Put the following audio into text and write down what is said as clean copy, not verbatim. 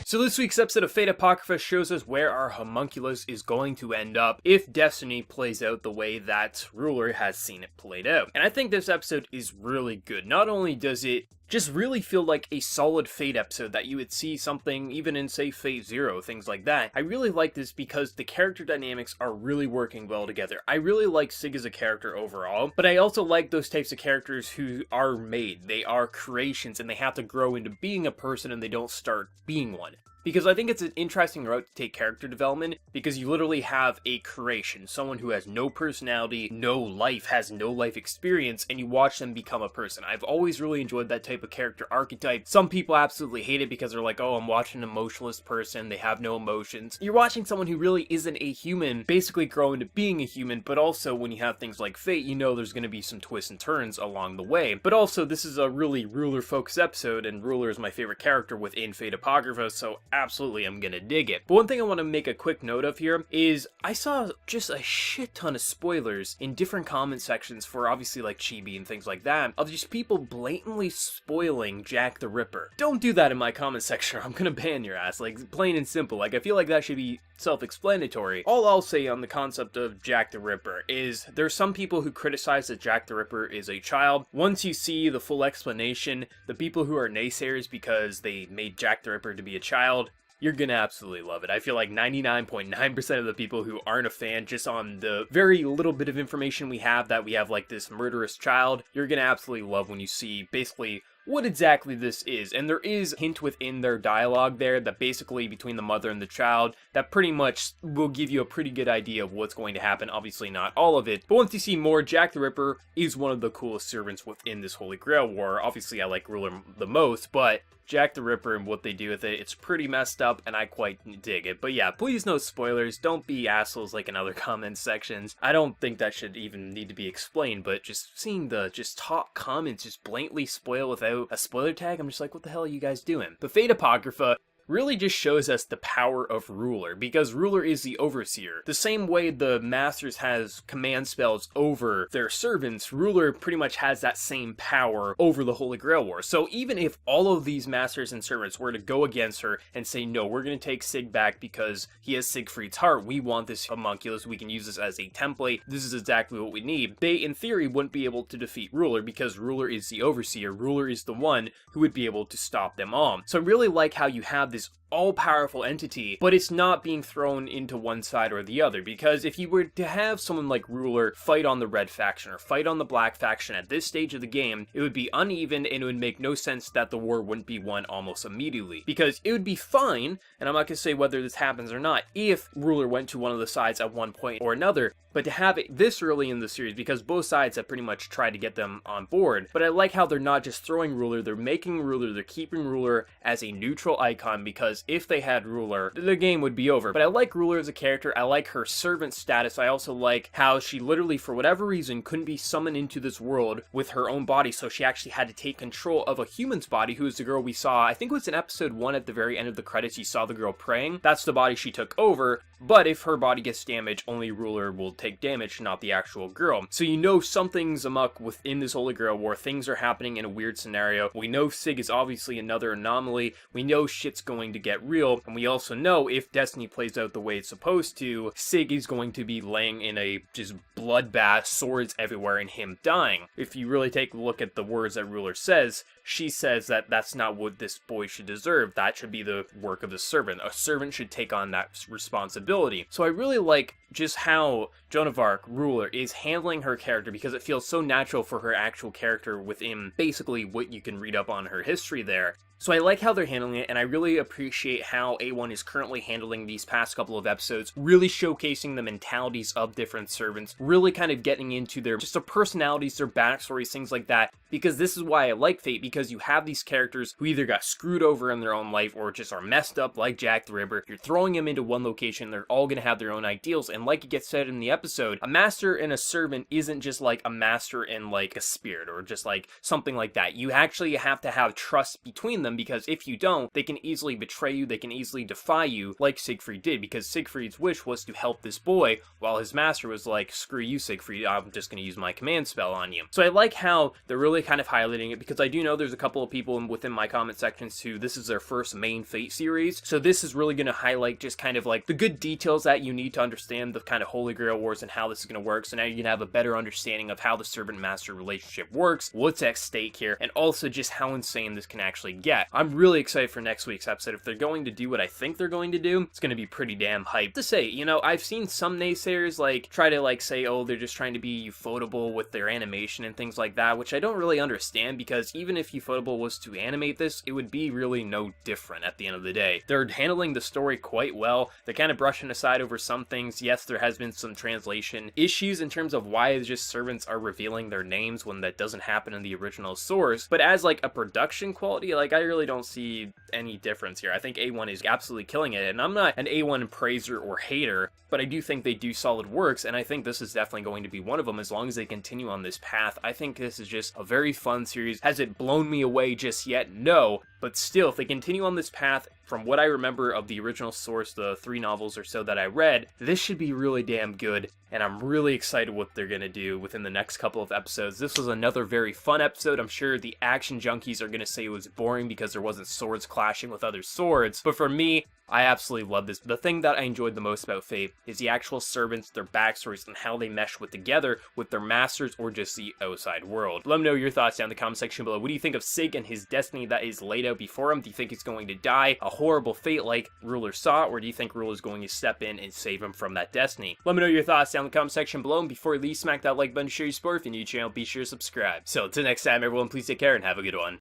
So this week's episode of Fate Apocrypha shows us where our homunculus is going to end up if Destiny plays out the way that Ruler has seen it played out. And I think this episode is really good. Not only does it just really feel like a solid Fate episode that you would see something even in, say, Fate Zero, things like that. I really like this because the character dynamics are really working well together. I really like Sig as a character overall, but I also like those types of characters who are made. They are creations and they have to grow into being a person and they don't start being one. Because I think it's an interesting route to take character development, because you literally have a creation, someone who has no personality, no life, has no life experience, and you watch them become a person. I've always really enjoyed that type of character archetype. Some people absolutely hate it because they're like, oh, I'm watching an emotionless person, they have no emotions. You're watching someone who really isn't a human, basically grow into being a human, but also when you have things like Fate, you know there's going to be some twists and turns along the way. But also, this is a really Ruler-focused episode, and Ruler is my favorite character within Fate Apocrypha, so absolutely I'm gonna dig it. But one thing I want to make a quick note of here is I saw just a shit ton of spoilers in different comment sections for obviously like Chibi and things like that, of just people blatantly spoiling Jack the Ripper. Don't do that in my comment section or I'm gonna ban your ass, like plain and simple. Like I feel like that should be self-explanatory. All I'll say on the concept of Jack the Ripper is there's some people who criticize that Jack the Ripper is a child. Once you see the full explanation, the people who are naysayers because they made Jack the Ripper to be a child, you're gonna absolutely love it. I feel like 99.9% of the people who aren't a fan, just on the very little bit of information we have that we have like this murderous child, you're gonna absolutely love when you see basically what exactly this is. And there is a hint within their dialogue there that basically between the mother and the child that pretty much will give you a pretty good idea of what's going to happen. Obviously not all of it, but once you see more, Jack the Ripper is one of the coolest servants within this Holy Grail War. Obviously I like Ruler the most, but Jack the Ripper and what they do with it, it's pretty messed up and I quite dig it. But yeah, please no spoilers, don't be assholes like in other comment sections. I don't think that should even need to be explained, but just seeing the top comments just blatantly spoil without a spoiler tag, I'm just like, what the hell are you guys doing? But Fate Apocrypha really just shows us the power of Ruler, because Ruler is the overseer. The same way the Masters has command spells over their servants, Ruler pretty much has that same power over the Holy Grail War. So even if all of these Masters and servants were to go against her and say, no, we're going to take Sig back because he has Siegfried's heart, we want this homunculus, we can use this as a template, this is exactly what we need, they in theory wouldn't be able to defeat Ruler because Ruler is the overseer. Ruler is the one who would be able to stop them all. So I really like how you have this all-powerful entity, but it's not being thrown into one side or the other, because if you were to have someone like Ruler fight on the red faction or fight on the black faction at this stage of the game, it would be uneven and it would make no sense that the war wouldn't be won almost immediately, because it would be fine, and I'm not going to say whether this happens or not, if Ruler went to one of the sides at one point or another, but to have it this early in the series, because both sides have pretty much tried to get them on board. But I like how they're not just throwing Ruler, they're making Ruler, they're keeping Ruler as a neutral icon, because if they had Ruler, the game would be over. But I like Ruler as a character, I like her servant status, I also like how she literally, for whatever reason, couldn't be summoned into this world with her own body, so she actually had to take control of a human's body, who is the girl we saw, I think it was in episode 1 at the very end of the credits, you saw the girl praying. That's the body she took over, but if her body gets damaged, only Ruler will take damage, not the actual girl. So you know something's amok within this Holy Grail War, things are happening in a weird scenario. We know Sig is obviously another anomaly, we know shit's going to get real, and we also know if Destiny plays out the way it's supposed to, Sig is going to be laying in a just bloodbath, swords everywhere, and him dying. If you really take a look at the words that Ruler says, she says that that's not what this boy should deserve. That should be the work of the servant. A servant should take on that responsibility. So I really like just how Joan of Arc, Ruler, is handling her character, because it feels so natural for her actual character within basically what you can read up on her history there. So I like how they're handling it, and I really appreciate how A1 is currently handling these past couple of episodes, really showcasing the mentalities of different servants, really kind of getting into their personalities, their backstories, things like that, because this is why I like Fate, because you have these characters who either got screwed over in their own life or just are messed up like Jack the Ripper. You're throwing them into one location, they're all going to have their own ideals, and like it gets said in the episode, a master and a servant isn't just like a master and like a spirit or just like something like that. You actually have to have trust between them, because if you don't, they can easily betray you, they can easily defy you, like Siegfried did, because Siegfried's wish was to help this boy, while his master was like, screw you, Siegfried, I'm just gonna use my command spell on you. So I like how they're really kind of highlighting it, because I do know there's a couple of people within my comment sections who this is their first main Fate series, so this is really gonna highlight just kind of like the good details that you need to understand the kind of Holy Grail Wars and how this is gonna work, so now you can have a better understanding of how the servant-master relationship works, what's at stake here, and also just how insane this can actually get. I'm really excited for next week's episode. If they're going to do what I think they're going to do, it's going to be pretty damn hyped. To say, you know, I've seen some naysayers like try to like say, oh, they're just trying to be ufotable with their animation and things like that, which I don't really understand, because even if ufotable was to animate this, it would be really no different at the end of the day. They're handling the story quite well. They're kind of brushing aside over some things. Yes, there has been some translation issues in terms of why just servants are revealing their names when that doesn't happen in the original source, but as like a production quality, like I really don't see any difference here. I think A1 is absolutely killing it, and I'm not an A1 praiser or hater, but I do think they do solid works, and I think this is definitely going to be one of them as long as they continue on this path. I think this is just a very fun series. Has it blown me away just yet? No, but still, if they continue on this path, from what I remember of the original source, the 3 novels or so that I read, this should be really damn good, and I'm really excited what they're gonna do within the next couple of episodes. This was another very fun episode. I'm sure the action junkies are gonna say it was boring because there wasn't swords clashing with other swords, but for me, I absolutely love this. The thing that I enjoyed the most about Fate is the actual servants, their backstories, and how they mesh together with their masters or just the outside world. Let me know your thoughts down in the comment section below. What do you think of Sig and his destiny that is laid out before him? Do you think he's going to die a horrible fate like Ruler saw, or do you think Ruler's going to step in and save him from that destiny? Let me know your thoughts down in the comment section below, and before you leave, smack that like button to show your support. If you're new to the channel, be sure to subscribe. So until next time, everyone, please take care and have a good one.